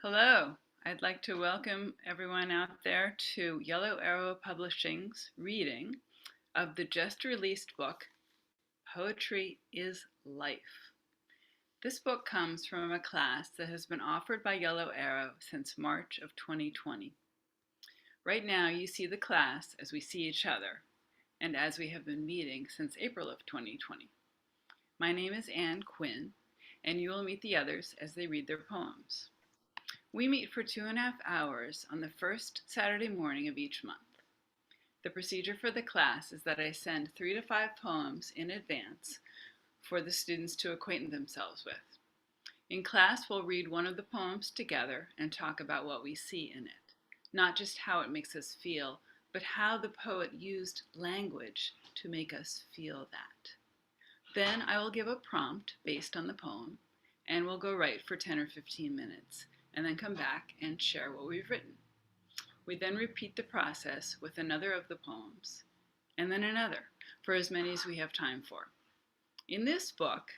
Hello, I'd like to welcome everyone out there to Yellow Arrow Publishing's reading of the just released book, Poetry is Life. This book comes from a class that has been offered by Yellow Arrow since March of 2020. Right now you see the class as we see each other and as we have been meeting since April of 2020. My name is Ann Quinn, and you will meet the others as they read their poems. We meet for 2.5 hours on the first Saturday morning of each month. The procedure for the class is that I send 3 to 5 poems in advance for the students to acquaint themselves with. In class, we'll read one of the poems together and talk about what we see in it, not just how it makes us feel, but how the poet used language to make us feel that. Then I will give a prompt based on the poem, and we'll go write for 10 or 15 minutes. And then come back and share what we've written. We then repeat the process with another of the poems, and then another, for as many as we have time for. In this book,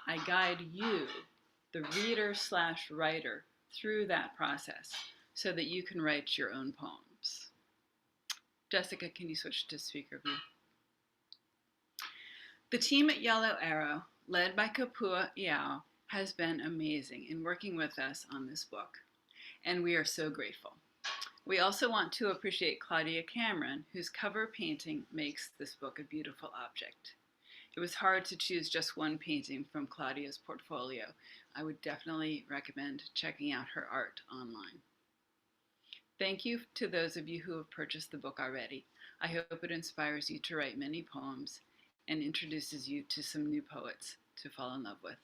I guide you, the reader/writer, through that process so that you can write your own poems. Jessica, can you switch to speaker view? The team at Yellow Arrow, led by Kapua Iao, has been amazing in working with us on this book, and we are so grateful. We also want to appreciate Claudia Cameron, whose cover painting makes this book a beautiful object. It was hard to choose just one painting from Claudia's portfolio. I would definitely recommend checking out her art online. Thank you to those of you who have purchased the book already. I hope it inspires you to write many poems and introduces you to some new poets to fall in love with.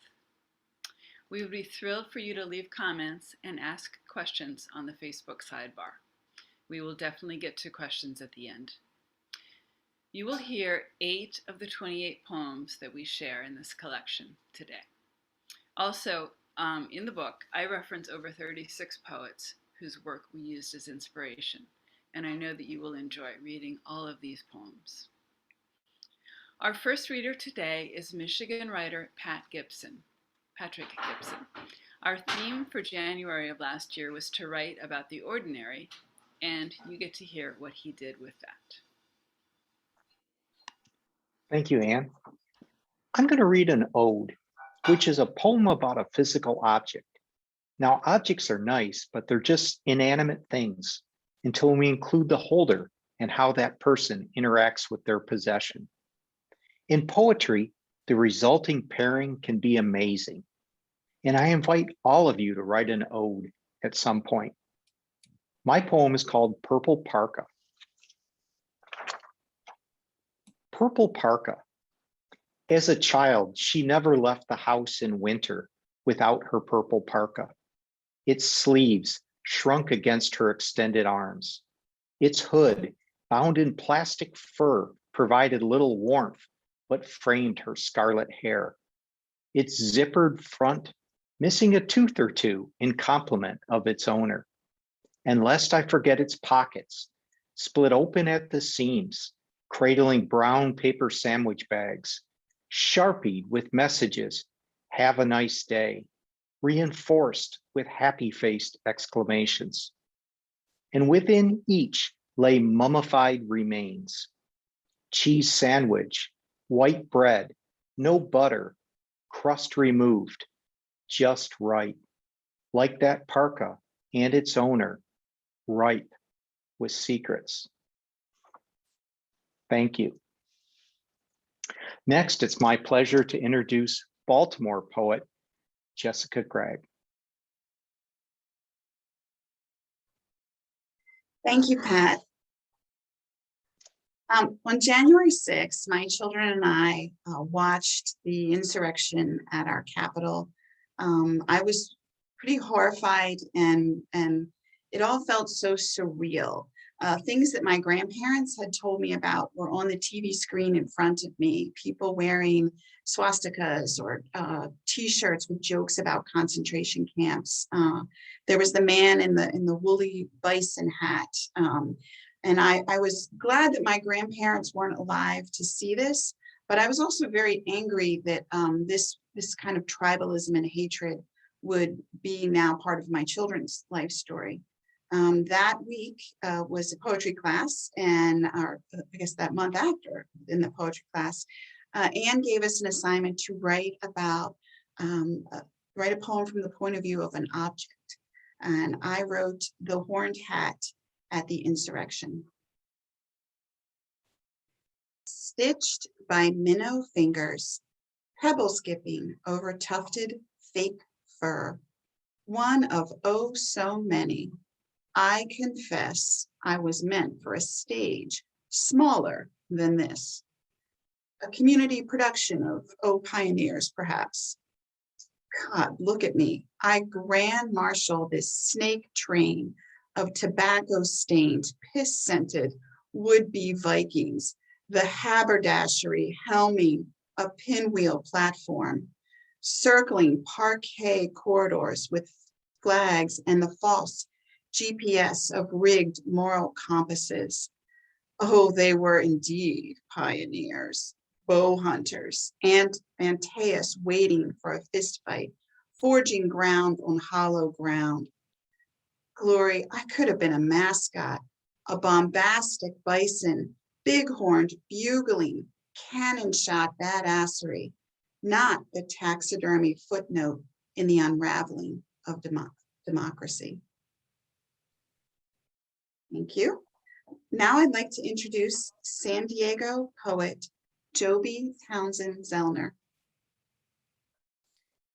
We would be thrilled for you to leave comments and ask questions on the Facebook sidebar. We will definitely get to questions at the end. You will hear 8 of the 28 poems that we share in this collection today. Also, in the book, I reference over 36 poets whose work we used as inspiration, and I know that you will enjoy reading all of these poems. Our first reader today is Michigan writer Patrick Gibson. Our theme for January of last year was to write about the ordinary, and you get to hear what he did with that. Thank you, Ann. I'm going to read an ode, which is a poem about a physical object. Now, objects are nice, but they're just inanimate things until we include the holder and how that person interacts with their possession. In poetry, the resulting pairing can be amazing. And I invite all of you to write an ode at some point. My poem is called Purple Parka. Purple Parka. As a child, she never left the house in winter without her purple parka. Its sleeves shrunk against her extended arms. Its hood, bound in plastic fur, provided little warmth, but framed her scarlet hair. Its zippered front, missing a tooth or two in compliment of its owner. And lest I forget its pockets, split open at the seams, cradling brown paper sandwich bags, sharpied with messages, "Have a nice day," reinforced with happy-faced exclamations. And within each lay mummified remains. Cheese sandwich, white bread, no butter, crust removed, just right, like that parka and its owner, ripe with secrets. Thank you. Next, it's my pleasure to introduce Baltimore poet Jessica Gregg. Thank you, Pat. On January 6th, my children and I watched the insurrection at our Capitol. I was pretty horrified, and it all felt so surreal. Things that my grandparents had told me about were on the TV screen in front of me. People wearing swastikas or T-shirts with jokes about concentration camps. There was the man in the woolly bison hat. And I was glad that my grandparents weren't alive to see this, but I was also very angry that this kind of tribalism and hatred would be now part of my children's life story. That week was a poetry class, and I guess that month after in the poetry class, Anne gave us an assignment to write about, write a poem from the point of view of an object. And I wrote The Horned Hat at the Insurrection. Stitched by minnow fingers, pebble skipping over tufted fake fur, one of oh so many, I confess I was meant for a stage smaller than this. A community production of Oh Pioneers, perhaps. God, look at me. I grand marshal this snake train of tobacco-stained, piss-scented would-be Vikings, the haberdashery helming a pinwheel platform, circling parquet corridors with flags and the false GPS of rigged moral compasses. Oh, they were indeed pioneers, bow hunters, and Antaeus waiting for a fistfight, forging ground on hollow ground. Glory, I could have been a mascot, a bombastic bison, bighorned, bugling, cannon shot badassery, not the taxidermy footnote in the unraveling of democracy. Thank you. Now I'd like to introduce San Diego poet Jobie Townshend-Zellner.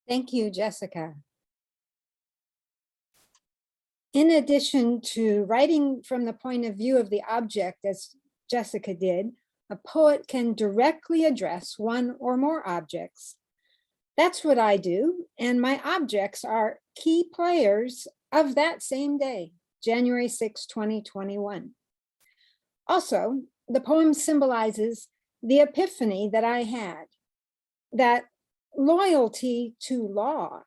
Thank you, Jessica. In addition to writing from the point of view of the object, as Jessica did, a poet can directly address one or more objects. That's what I do, and my objects are key players of that same day, January 6, 2021. Also, the poem symbolizes the epiphany that I had, that loyalty to law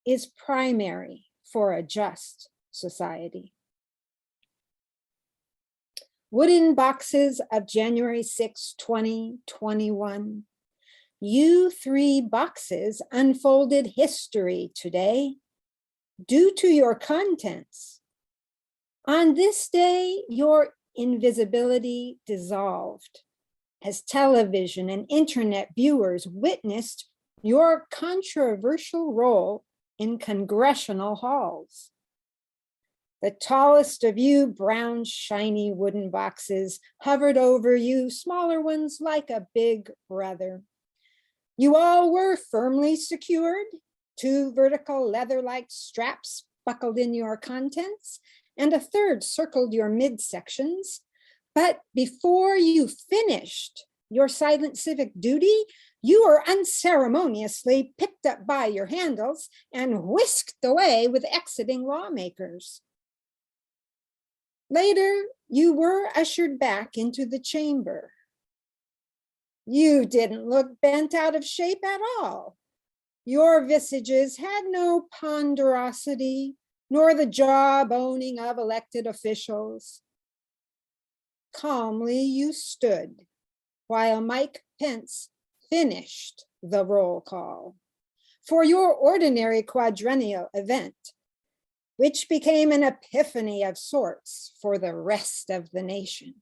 is primary for a just society. Wooden boxes of January 6, 2021. You three boxes unfolded history today due to your contents. On this day, your invisibility dissolved as television and internet viewers witnessed your controversial role in congressional halls. The tallest of you brown, shiny wooden boxes hovered over you, smaller ones like a big brother. You all were firmly secured, 2 vertical leather-like straps buckled in your contents, and a third circled your midsections. But before you finished your silent civic duty, you were unceremoniously picked up by your handles and whisked away with exiting lawmakers. Later, you were ushered back into the chamber. You didn't look bent out of shape at all. Your visages had no ponderosity, nor the jawboning of elected officials. Calmly you stood while Mike Pence finished the roll call for your ordinary quadrennial event, which became an epiphany of sorts for the rest of the nation.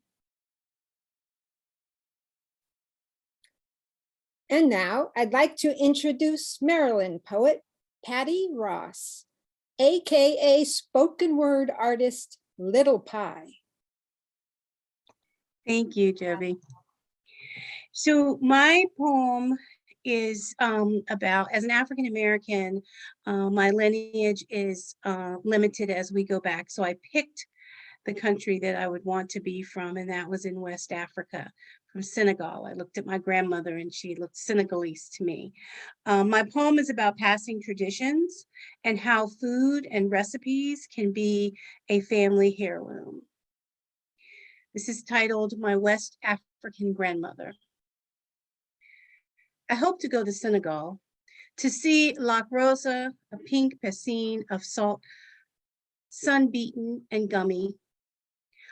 And now I'd like to introduce Maryland poet Patti Ross, AKA spoken word artist Little Pie. Thank you, Joby. So my poem is about, as an African American, my lineage is limited as we go back. So I picked the country that I would want to be from, and that was in West Africa, from Senegal. I looked at my grandmother and she looked Senegalese to me. My poem is about passing traditions and how food and recipes can be a family heirloom. This is titled My West African Grandmother. I hope to go to Senegal to see Lac Rosa, a pink piscine of salt, sun-beaten and gummy.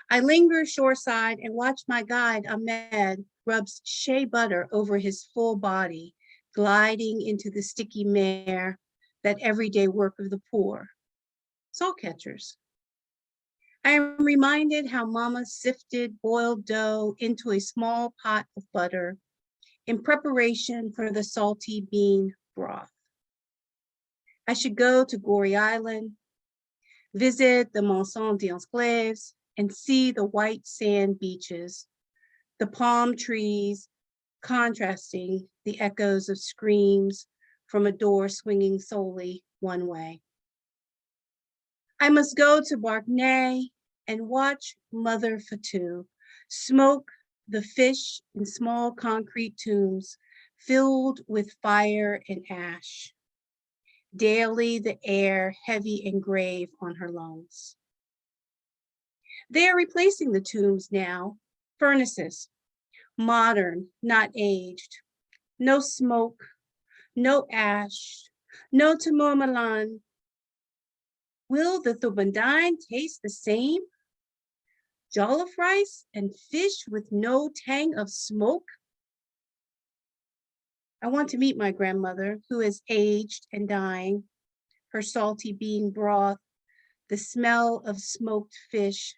I linger shoreside and watch my guide Ahmed rubs shea butter over his full body, gliding into the sticky mare, that everyday work of the poor, soul catchers. I am reminded how Mama sifted boiled dough into a small pot of butter in preparation for the salty bean broth. I should go to Goree Island, visit the Maison d'Enclaves, and see the white sand beaches, the palm trees contrasting the echoes of screams from a door swinging solely one way. I must go to Barkney and watch Mother Fatou smoke the fish in small concrete tombs filled with fire and ash. Daily the air heavy and grave on her lungs. They are replacing the tombs now, furnaces, modern, not aged. No smoke, no ash, no tamur malan. Will the thubandine taste the same? Jollof rice and fish with no tang of smoke? I want to meet my grandmother, who is aged and dying, her salty bean broth, the smell of smoked fish,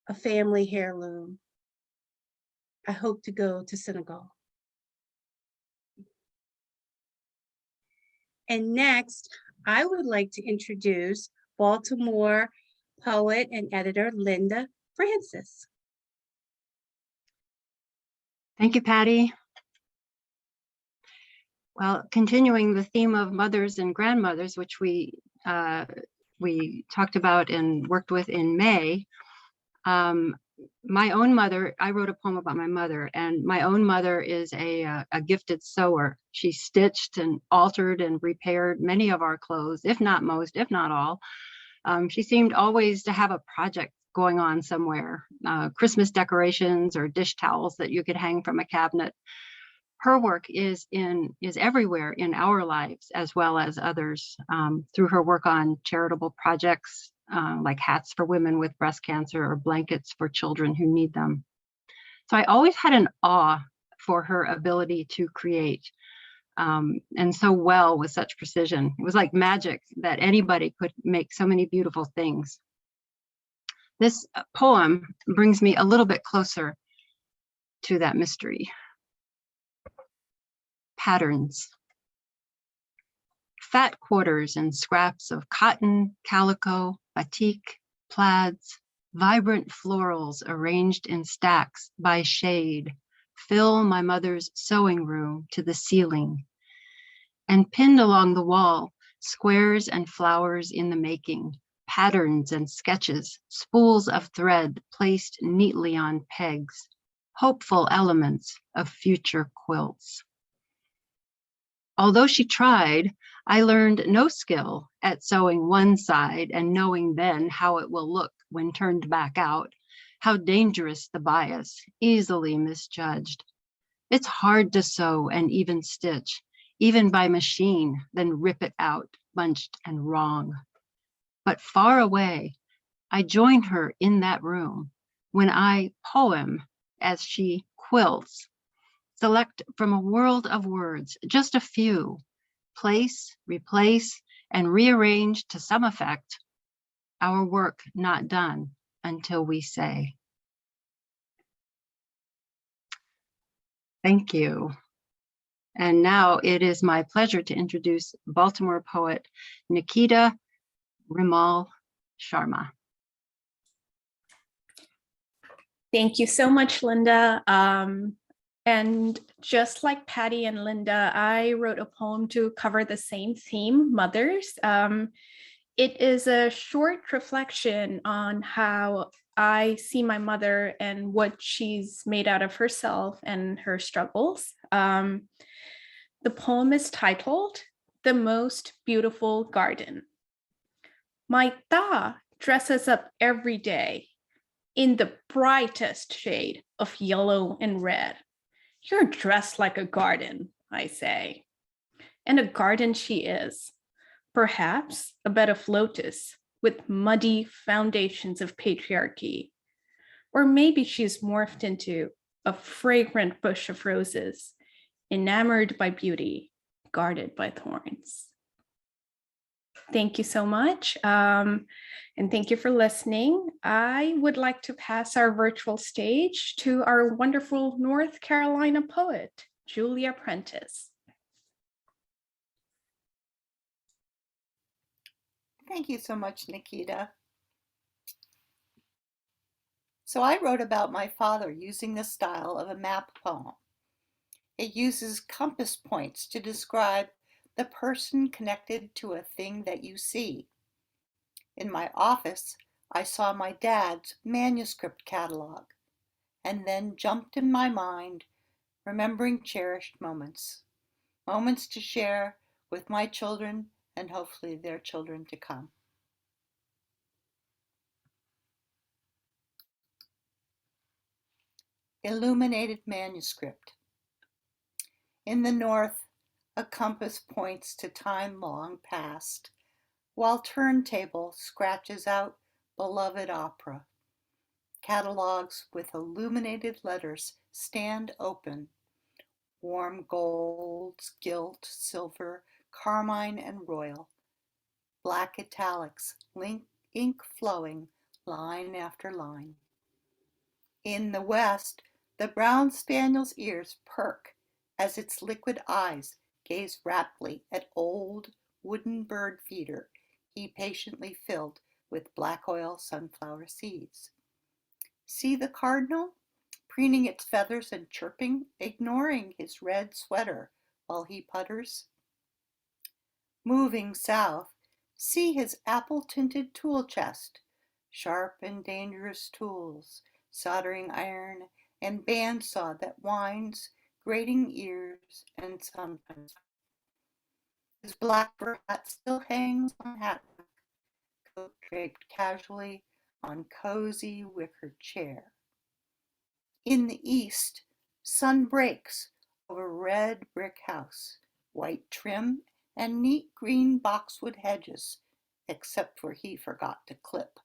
a family heirloom. I hope to go to Senegal. And next, I would like to introduce Baltimore poet and editor Linda Francis. Thank you, Patti. Well, continuing the theme of mothers and grandmothers, which we talked about and worked with in May, my own mother, I wrote a poem about my mother, and my own mother is a gifted sewer. She stitched and altered and repaired many of our clothes, if not most, if not all. She seemed always to have a project going on somewhere, Christmas decorations or dish towels that you could hang from a cabinet. Her work is everywhere in our lives as well as others, through her work on charitable projects like hats for women with breast cancer or blankets for children who need them. So I always had an awe for her ability to create, and so well with such precision. It was like magic that anybody could make so many beautiful things. This poem brings me a little bit closer to that mystery. Patterns. Fat quarters and scraps of cotton, calico, batik, plaids, vibrant florals arranged in stacks by shade fill my mother's sewing room to the ceiling. And pinned along the wall, squares and flowers in the making, patterns and sketches, spools of thread placed neatly on pegs, hopeful elements of future quilts. Although she tried, I learned no skill at sewing one side and knowing then how it will look when turned back out, how dangerous the bias, easily misjudged. It's hard to sew and even stitch, even by machine, then rip it out, bunched and wrong. But far away, I join her in that room when I poem as she quilts. Select from a world of words, just a few, place, replace, and rearrange to some effect, our work not done until we say. Thank you. And now it is my pleasure to introduce Baltimore poet Nikita Rimal Sharma. Thank you so much, Linda. And just like Patti and Linda, I wrote a poem to cover the same theme, mothers. It is a short reflection on how I see my mother and what she's made out of herself and her struggles. The poem is titled, "The Most Beautiful Garden." My ta dresses up every day in the brightest shade of yellow and red. "You're dressed like a garden," I say. And a garden she is. Perhaps a bed of lotus with muddy foundations of patriarchy. Or maybe she's morphed into a fragrant bush of roses, enamored by beauty, guarded by thorns. Thank you so much. And thank you for listening. I would like to pass our virtual stage to our wonderful North Carolina poet, Julia Prentice. Thank you so much, Nikita. So I wrote about my father using the style of a map poem. It uses compass points to describe the person connected to a thing that you see. In my office, I saw my dad's manuscript catalog, and then jumped in my mind, remembering cherished moments, moments to share with my children and hopefully their children to come. Illuminated manuscript. In the north, a compass points to time long past, while turntable scratches out beloved opera. Catalogs with illuminated letters stand open. Warm golds, gilt, silver, carmine, and royal. Black italics, ink flowing, line after line. In the west, the brown spaniel's ears perk as its liquid eyes gaze raptly at old wooden bird feeder he patiently filled with black oil sunflower seeds. See the cardinal, preening its feathers and chirping, ignoring his red sweater while he putters. Moving south, see his apple-tinted tool chest, sharp and dangerous tools, soldering iron, and bandsaw that winds, grating ears, and sometimes his black fur hat still hangs on hat rack, coat draped casually on cozy wicker chair. In the east, sun breaks over red brick house, white trim, and neat green boxwood hedges, except where he forgot to clip.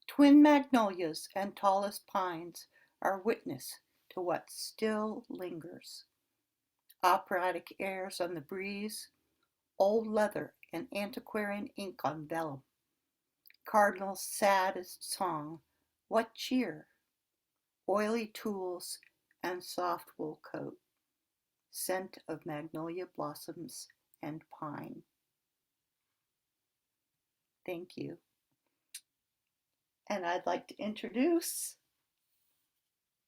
Twin magnolias and tallest pines are witness to what still lingers. Operatic airs on the breeze, old leather and antiquarian ink on vellum. Cardinal's saddest song, what cheer? Oily tools and soft wool coat, scent of magnolia blossoms and pine. Thank you. And I'd like to introduce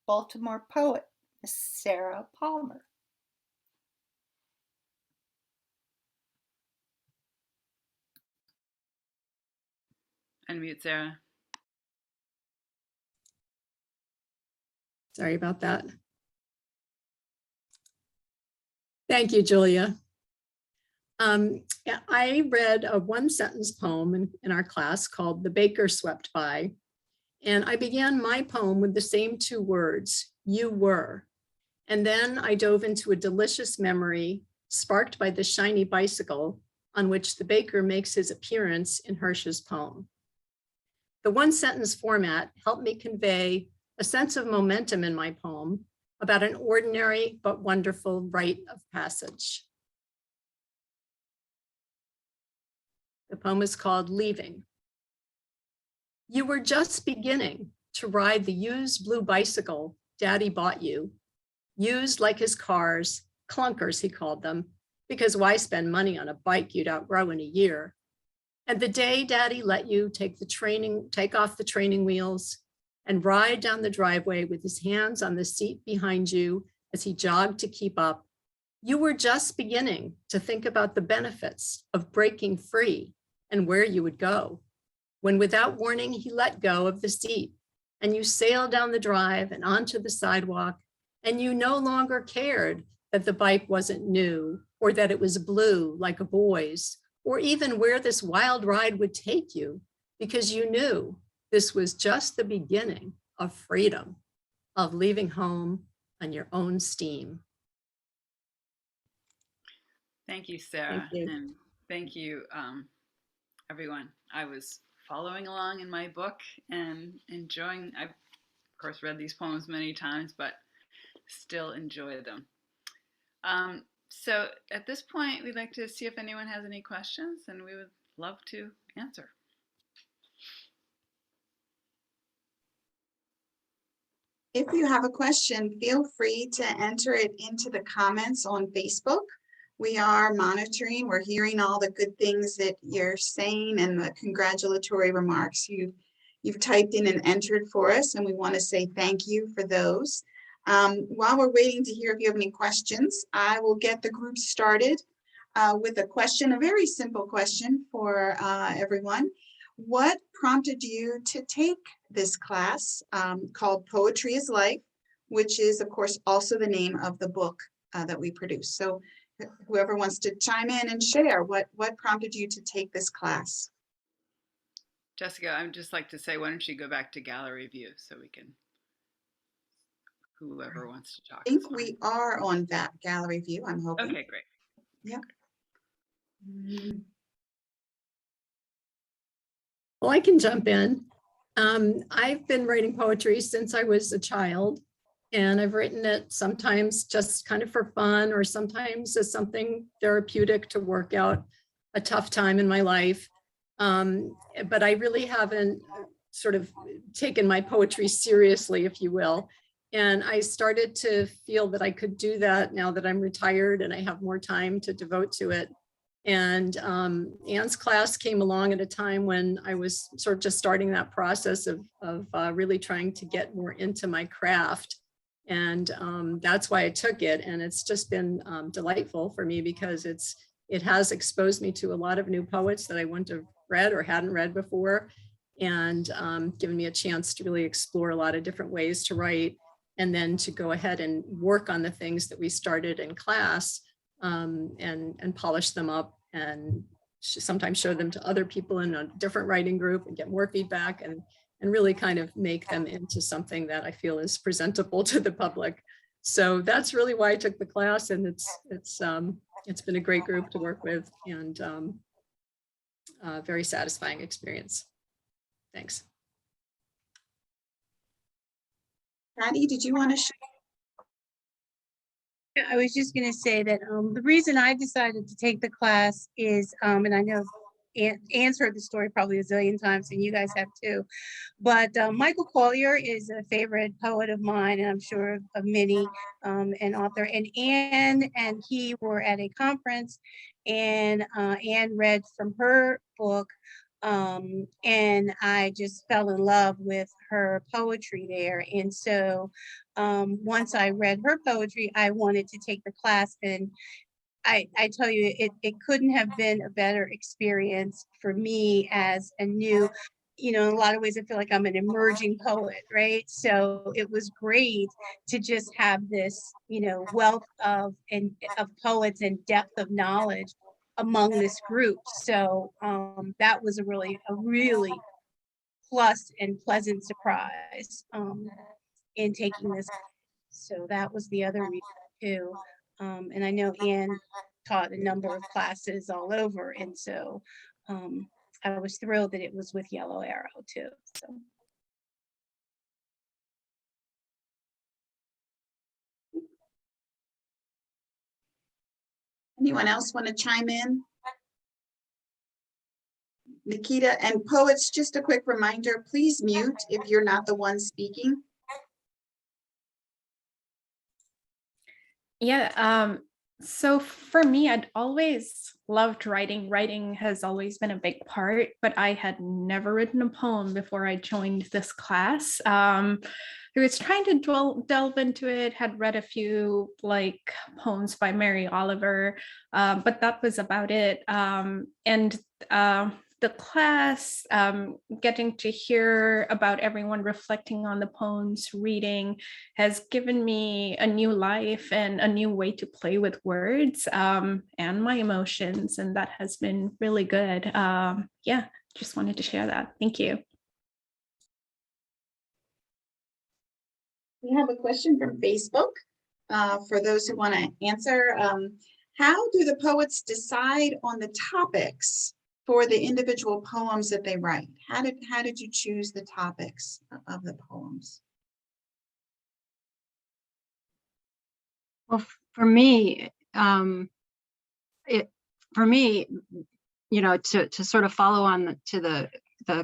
Baltimore poet, Miss Sara Palmer. Unmute, Sarah. Sorry about that. Thank you, Julia. I read a one-sentence poem in our class called "The Baker Swept By," and I began my poem with the same two words, "you were." And then I dove into a delicious memory sparked by the shiny bicycle on which the baker makes his appearance in Hirsch's poem. The one-sentence format helped me convey a sense of momentum in my poem about an ordinary but wonderful rite of passage. The poem is called "Leaving." You were just beginning to ride the used blue bicycle Daddy bought you, used like his cars, clunkers he called them, because why spend money on a bike you'd outgrow in a year? And the day Daddy let you take off the training wheels and ride down the driveway with his hands on the seat behind you as he jogged to keep up, you were just beginning to think about the benefits of breaking free and where you would go, when without warning, he let go of the seat and you sailed down the drive and onto the sidewalk, and you no longer cared that the bike wasn't new or that it was blue like a boy's, or even where this wild ride would take you, because you knew this was just the beginning of freedom, of leaving home on your own steam. Thank you, Sarah. Thank you. And thank you, everyone. I was following along in my book and enjoying, I've of course read these poems many times, but still enjoy them. So at this point, we'd like to see if anyone has any questions, and we would love to answer. If you have a question, feel free to enter it into the comments on Facebook. We are monitoring, we're hearing all the good things that you're saying and the congratulatory remarks you've typed in and entered for us, and we want to say thank you for those. While we're waiting to hear if you have any questions, I will get the group started with a question, a very simple question for everyone. What prompted you to take this class called Poetry is Life, which is, of course, also the name of the book that we produce? So whoever wants to chime in and share, what prompted you to take this class? Jessica, I'd just like to say, why don't you go back to gallery view so we can, whoever wants to talk. I think we are on that gallery view, I'm hoping. Okay, great. Yeah. Well, I can jump in. I've been writing poetry since I was a child, and I've written it sometimes just kind of for fun, or sometimes as something therapeutic to work out a tough time in my life. But I really haven't sort of taken my poetry seriously, if you will. And I started to feel that I could do that now that I'm retired and I have more time to devote to it. And Ann's class came along at a time when I was sort of just starting that process of really trying to get more into my craft. And that's why I took it. And it's just been delightful for me, because it has exposed me to a lot of new poets that I wouldn't have read or hadn't read before, and given me a chance to really explore a lot of different ways to write, and then to go ahead and work on the things that we started in class, and polish them up, and sometimes show them to other people in a different writing group and get more feedback, and really kind of make them into something that I feel is presentable to the public. So that's really why I took the class, and it's been a great group to work with, and a very satisfying experience. Thanks. Patti, did you want to share? I was just going to say that the reason I decided to take the class is, and I know Ann's heard the story probably a zillion times, and you guys have too, but Michael Collier is a favorite poet of mine, and I'm sure of many, an author. And Ann and he were at a conference, and Ann read from her book, and I just fell in love with her poetry there. And so once I read her poetry, I wanted to take the class, and I tell you, it couldn't have been a better experience for me as a new, in a lot of ways, I feel like I'm an emerging poet, right? So it was great to just have this, wealth of poets and depth of knowledge among this group. So that was a really plus and pleasant surprise in taking this. So that was the other reason too. And I know Ann taught a number of classes all over, and so I was thrilled that it was with Yellow Arrow too. So. Anyone else want to chime in? Nikita, and poets, just a quick reminder, please mute if you're not the one speaking. Yeah, so for me, I'd always loved writing. Writing has always been a big part, but I had never written a poem before I joined this class. I was trying to delve into it, had read a few poems by Mary Oliver, but that was about it. And the class, getting to hear about everyone reflecting on the poems, reading, has given me a new life and a new way to play with words and my emotions, and that has been really good. Yeah, just wanted to share that. Thank you. We have a question from Facebook for those who want to answer. How do the poets decide on the topics for the individual poems that they write? How did you choose the topics of the poems? Well, for me, it, for me, you know, to sort of follow on to the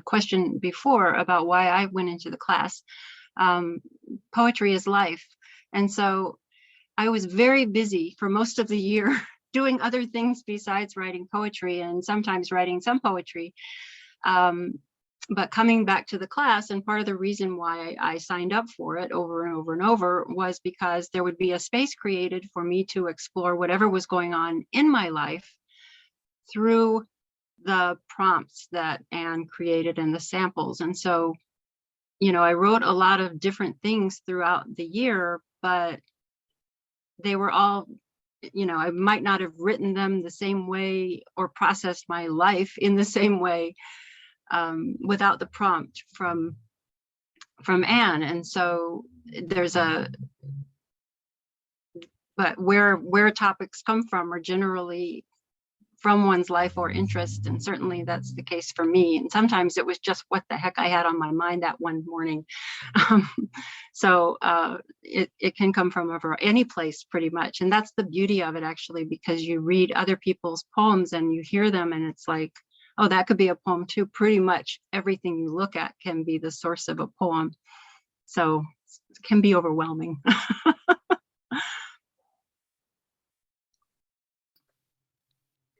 question before about why I went into the class, poetry is life. And so I was very busy for most of the year doing other things besides writing poetry, and sometimes writing some poetry. But coming back to the class, and part of the reason why I signed up for it over and over and over was because there would be a space created for me to explore whatever was going on in my life through the prompts that Ann created and the samples. And so, you know, I wrote a lot of different things throughout the year, but they were all, you know, I might not have written them the same way or processed my life in the same way without the prompt from Ann. And so there's but where topics come from are generally from one's life or interest. And certainly that's the case for me. And sometimes it was just what the heck I had on my mind that one morning. So it can come from any place pretty much. And that's the beauty of it, actually, because you read other people's poems and you hear them and it's like, oh, that could be a poem too. Pretty much everything you look at can be the source of a poem. So it can be overwhelming.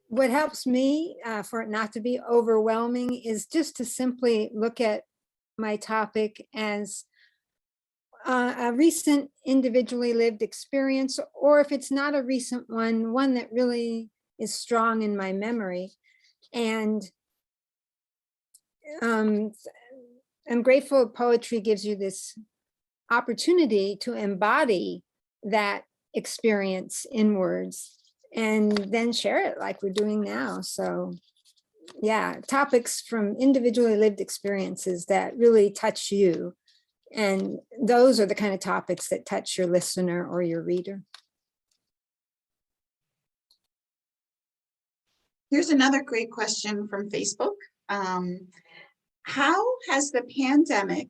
What helps me for it not to be overwhelming is just to simply look at my topic as a recent individually lived experience, or if it's not a recent one, one that really is strong in my memory. And I'm grateful poetry gives you this opportunity to embody that experience in words and then share it like we're doing now. So yeah, topics from individually lived experiences that really touch you. And those are the kind of topics that touch your listener or your reader. Here's another great question from Facebook. How has the pandemic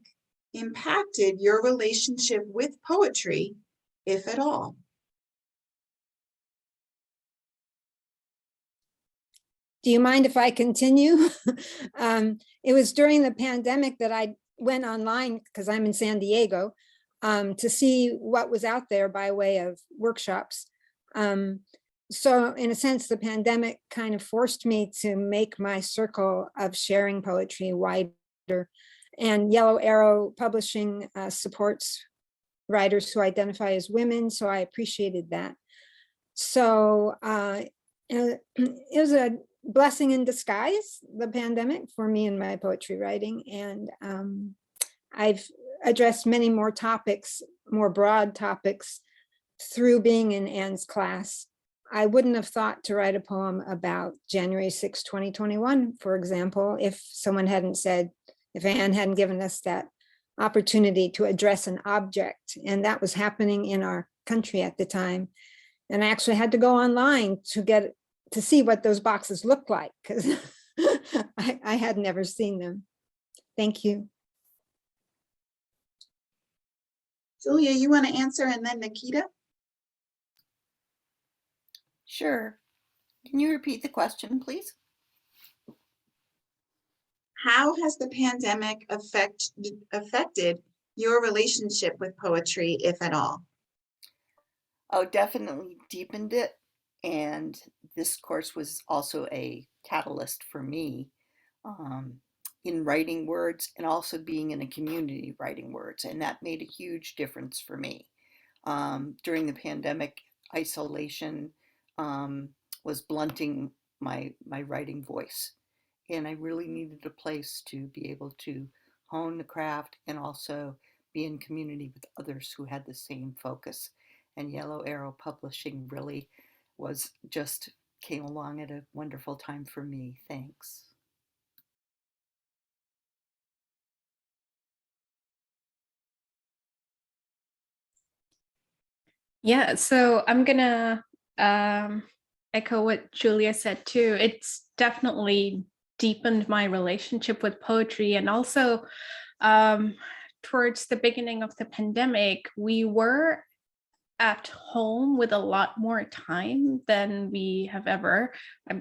impacted your relationship with poetry, if at all? Do you mind if I continue? It was during the pandemic that I went online, because I'm in San Diego, to see what was out there by way of workshops. So in a sense, the pandemic kind of forced me to make my circle of sharing poetry wider. And Yellow Arrow Publishing supports writers who identify as women, so I appreciated that. So it was a blessing in disguise, the pandemic, for me and my poetry writing. And I've addressed many more topics, more broad topics, through being in Ann's class. I wouldn't have thought to write a poem about January 6, 2021, for example, if someone hadn't said, if Ann hadn't given us that opportunity to address an object. And that was happening in our country at the time. And I actually had to go online to see what those boxes looked like, because I had never seen them. Thank you. Julia, you want to answer, and then Nikita? Sure. Can you repeat the question, please? How has the pandemic affected your relationship with poetry, if at all? Oh, definitely deepened it. And this course was also a catalyst for me in writing words, and also being in a community writing words. And that made a huge difference for me. During the pandemic, isolation was blunting my writing voice. And I really needed a place to be able to hone the craft and also be in community with others who had the same focus. And Yellow Arrow Publishing really came along at a wonderful time for me. Thanks. Yeah, so I'm gonna echo what Julia said too. It's definitely deepened my relationship with poetry. And also towards the beginning of the pandemic, we were at home with a lot more time than we have ever.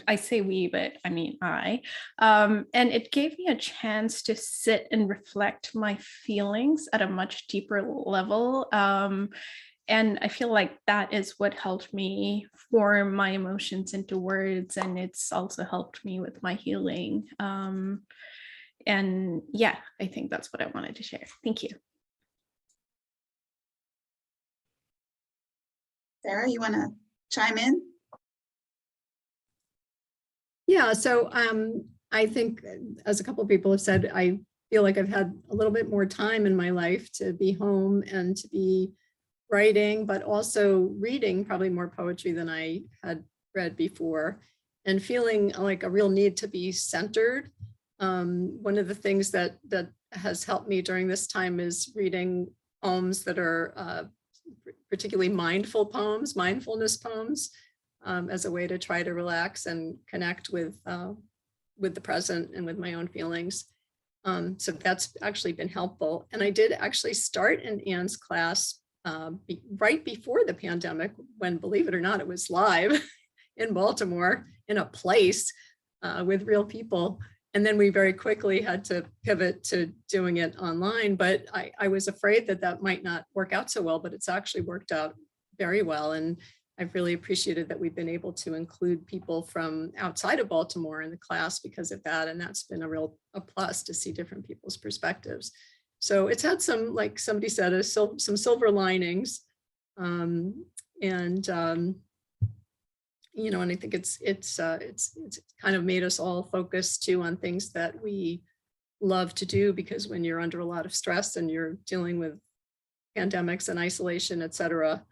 I say we, but I mean I. And it gave me a chance to sit and reflect my feelings at a much deeper level. And I feel like that is what helped me form my emotions into words, and it's also helped me with my healing. And yeah, I think that's what I wanted to share. Thank you. Sarah, you want to chime in? Yeah, so I think, as a couple of people have said, I feel like I've had a little bit more time in my life to be home and to be writing, but also reading probably more poetry than I had read before, and feeling like a real need to be centered. One of the things that has helped me during this time is reading poems that are particularly mindful poems, mindfulness poems, as a way to try to relax and connect with the present and with my own feelings. So that's actually been helpful. And I did actually start in Ann's class right before the pandemic, when, believe it or not, it was live in Baltimore in a place with real people. And then we very quickly had to pivot to doing it online. But I was afraid that that might not work out so well, but it's actually worked out very well. And I've really appreciated that we've been able to include people from outside of Baltimore in the class because of that. And that's been a plus to see different people's perspectives. So it's had some, like somebody said, some silver linings. You know, and I think it's kind of made us all focus too on things that we love to do, because when you're under a lot of stress and you're dealing with pandemics and isolation, et cetera,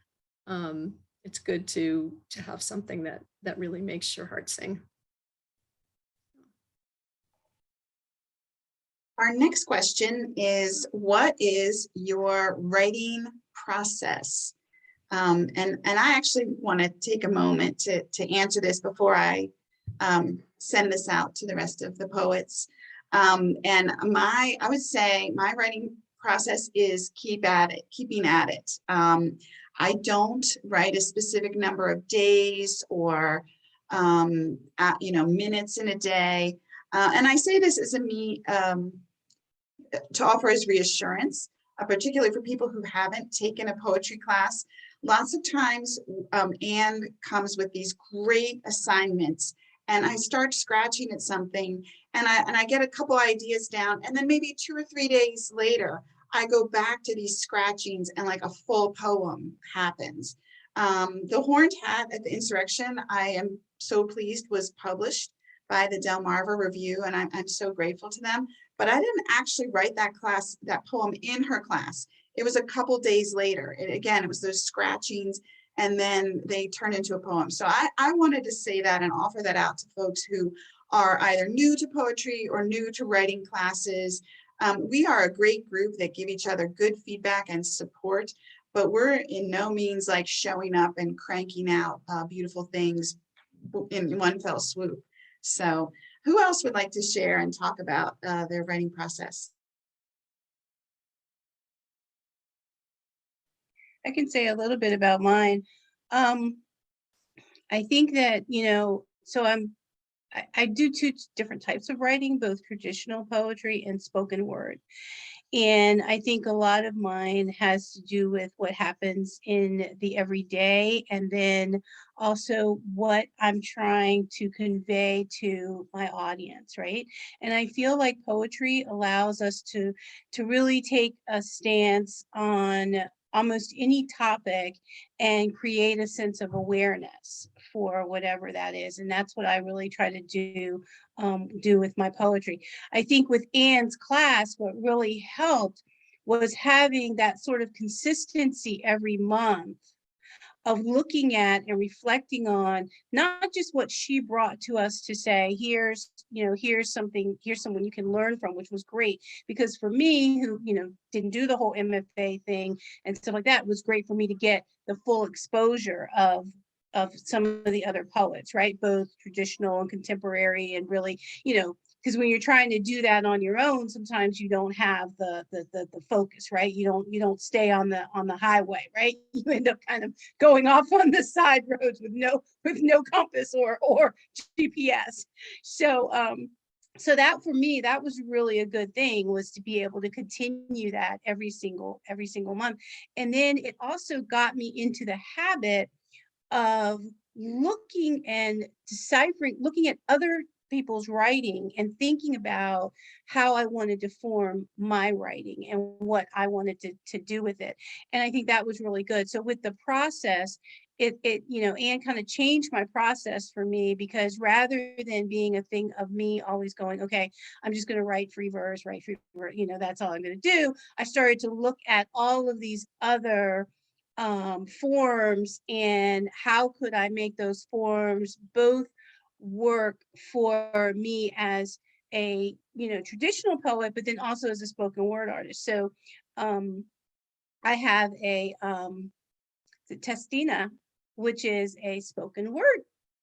it's good to have something that really makes your heart sing. Our next question is, what is your writing process? And I actually want to take a moment to answer this before I send this out to the rest of the poets. And I would say my writing process is keeping at it. I don't write a specific number of days or minutes in a day. And I say this as to offer as reassurance, particularly for people who haven't taken a poetry class. Lots of times Ann comes with these great assignments, and I start scratching at something, and I get a couple ideas down, and then maybe 2 or 3 days later, I go back to these scratchings and like a full poem happens. The Horned Hat at the Insurrection, I am so pleased, was published by the Delmarva Review, and I'm so grateful to them. But I didn't actually write that poem in her class. It was a couple days later. Again, it was those scratchings, and then they turned into a poem. So I wanted to say that and offer that out to folks who are either new to poetry or new to writing classes. We are a great group that give each other good feedback and support, but we're in no means like showing up and cranking out beautiful things in one fell swoop. So who else would like to share and talk about their writing process? I can say a little bit about mine. I think that, so I do 2 different types of writing, both traditional poetry and spoken word. And I think a lot of mine has to do with what happens in the everyday, and then also what I'm trying to convey to my audience, right? And I feel like poetry allows us to really take a stance on almost any topic and create a sense of awareness for whatever that is. And that's what I really try to do with my poetry. I think with Ann's class, what really helped was having that sort of consistency every month of looking at and reflecting on not just what she brought to us to say, here's someone you can learn from, which was great. Because for me, who, didn't do the whole MFA thing and stuff like that, it was great for me to get the full exposure of some of the other poets, right? Both traditional and contemporary, and really, because when you're trying to do that on your own, sometimes you don't have the focus, right? You don't stay on the highway, right? You end up kind of going off on the side roads with no compass or GPS. So so that for me, that was really a good thing, was to be able to continue that every single month. And then it also got me into the habit of looking and deciphering, looking at other people's writing and thinking about how I wanted to form my writing and what I wanted to do with it. And I think that was really good. So with the process, it you know, Anne kind of changed my process for me, because rather than being a thing of me always going, okay, I'm just going to write free verse, you know, that's all I'm going to do. I started to look at all of these other forms, and how could I make those forms both work for me as a, you know, traditional poet, but then also as a spoken word artist. So I have a the Testina, which is a spoken word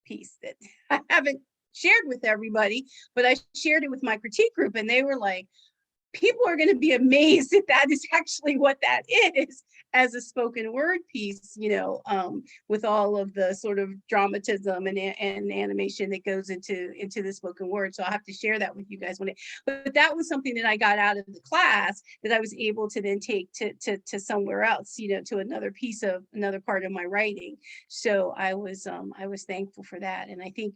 piece that I haven't shared with everybody, but I shared it with my critique group, and they were like, people are going to be amazed that that is actually what that is, as a spoken word piece, you know, with all of the sort of dramatism and animation that goes into the spoken word. So I'll have to share that with you guys one day. But that was something that I got out of the class that I was able to then take to somewhere else, you know, to another piece of another part of my writing. So I was thankful for that. And I think,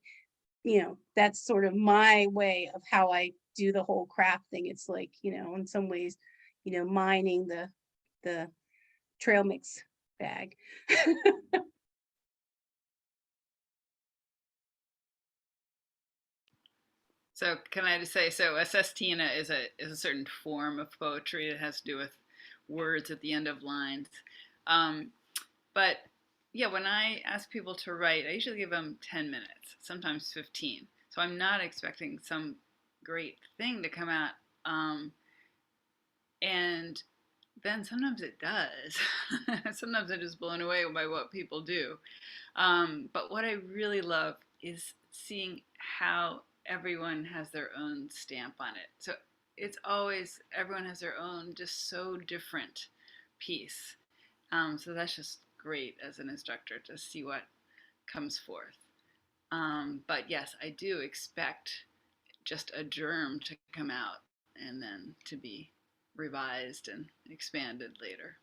you know, that's sort of my way of how I do the whole craft thing. It's like, you know, in some ways, you know, mining the trail mix bag. So can I just say, so a sestina is a certain form of poetry that has to do with words at the end of lines. But yeah, when I ask people to write, I usually give them 10 minutes, sometimes 15. So I'm not expecting some great thing to come out. And then sometimes it does. Sometimes I'm just blown away by what people do. But what I really love is seeing how everyone has their own stamp on it. So it's always, everyone has their own, just so different piece. So that's just great as an instructor to see what comes forth. But yes, I do expect just a germ to come out and then to be revised and expanded later.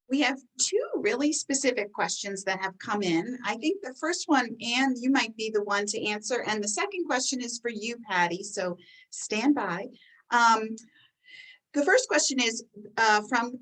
We have two really specific questions that have come in. I think the first one, Anne, you might be the one to answer. And the second question is for you, Patti, so stand by. The first question is from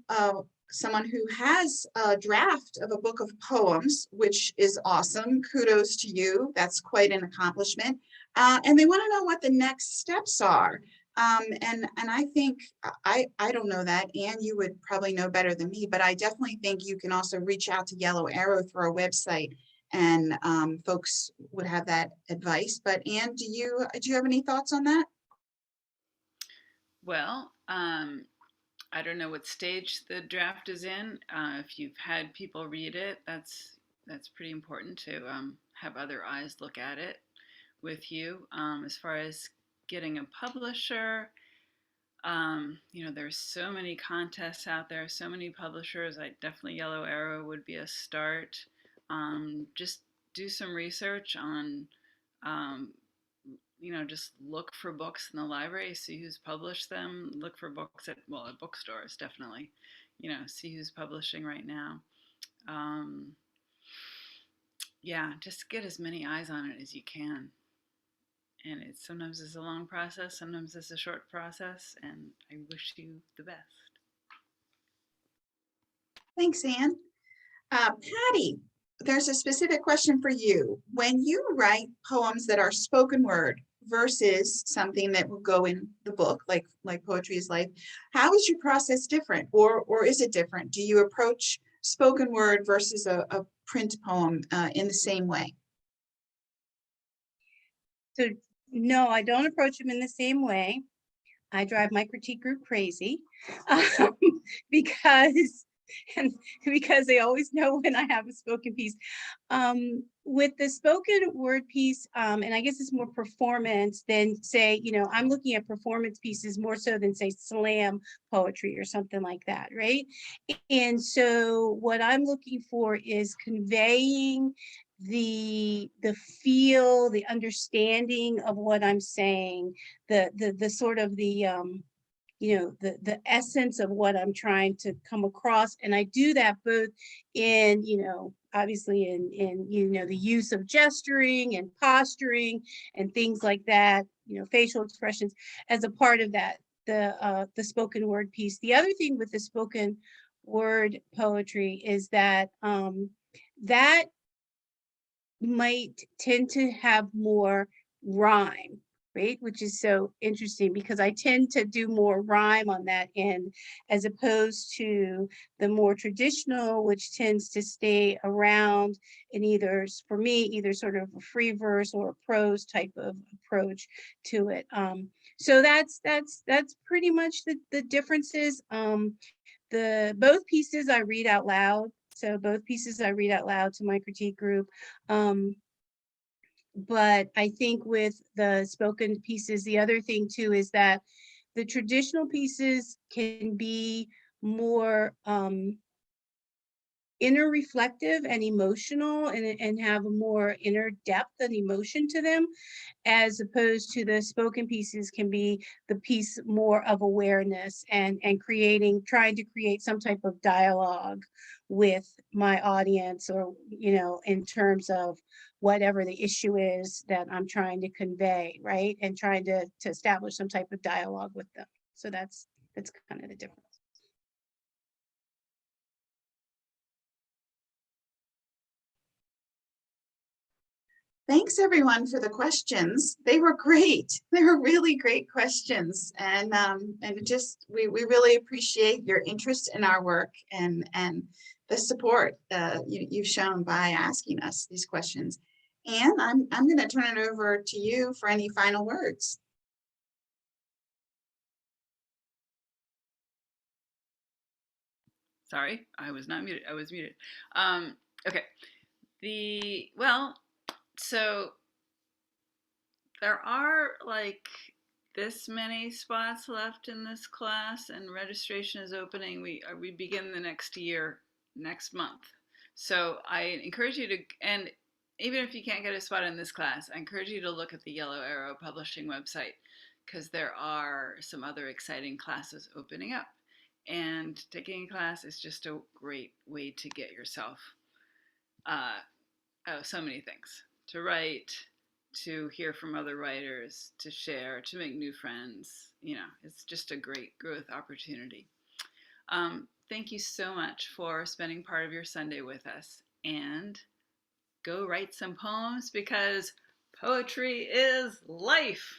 someone who has a draft of a book of poems, which is awesome. Kudos to you. That's quite an accomplishment. And they want to know what the next steps are. And I think, I don't know that, Anne, you would probably know better than me, but I definitely think you can also reach out to Yellow Arrow through our website, and folks would have that advice. But Anne, do you have any thoughts on that? Well, I don't know what stage the draft is in. If you've had people read it, that's pretty important to have other eyes look at it with you. As far as getting a publisher, you know, there's so many contests out there, so many publishers. Definitely Yellow Arrow would be a start. Just do some research on, you know, just look for books in the library, see who's published them. Look for books at bookstores, definitely. You know, see who's publishing right now. Yeah, just get as many eyes on it as you can. And sometimes it's a long process, sometimes it's a short process, and I wish you the best. Thanks, Anne. Patti, there's a specific question for you. When you write poems that are spoken word versus something that will go in the book, like Poetry is Life, how is your process different, or is it different? Do you approach spoken word versus a print poem in the same way? So no, I don't approach them in the same way. I drive my critique group crazy because they always know when I have a spoken piece. with the spoken word piece, and I guess it's more performance than say, I'm looking at performance pieces more so than say slam poetry or something like that, right? And so what I'm looking for is conveying the feel, the understanding of what I'm saying, the sort of the essence of what I'm trying to come across. And I do that both in, obviously in the use of gesturing and posturing and things like that, facial expressions as a part of that, the spoken word piece. The other thing with the spoken word poetry is that that might tend to have more rhyme, right? Which is so interesting because I tend to do more rhyme on that end as opposed to the more traditional, which tends to stay around in either, for me, either sort of a free verse or a prose type of approach to it. So that's pretty much the differences. Both pieces I read out loud. So both pieces I read out loud to my critique group. But I think with the spoken pieces, the other thing too is that the traditional pieces can be more inner reflective and emotional and have a more inner depth and emotion to them, as opposed to the spoken pieces can be the piece more of awareness and trying to create some type of dialogue with my audience, or in terms of whatever the issue is that I'm trying to convey, right? And trying to establish some type of dialogue with them. So that's kind of the difference. Thanks everyone for the questions. They were great. They were really great questions. And we really appreciate your interest in our work and the support you've shown by asking us these questions. And I'm going to turn it over to you for any final words. Sorry, I was not muted. I was muted. Okay. So there are like this many spots left in this class, and registration is opening. We begin the next year next month. So I encourage you to, and even if you can't get a spot in this class, I encourage you to look at the Yellow Arrow Publishing website, because there are some other exciting classes opening up. And taking a class is just a great way to get yourself so many things: to write, to hear from other writers, to share, to make new friends. It's just a great growth opportunity. Thank you so much for spending part of your Sunday with us, and go write some poems, because poetry is life.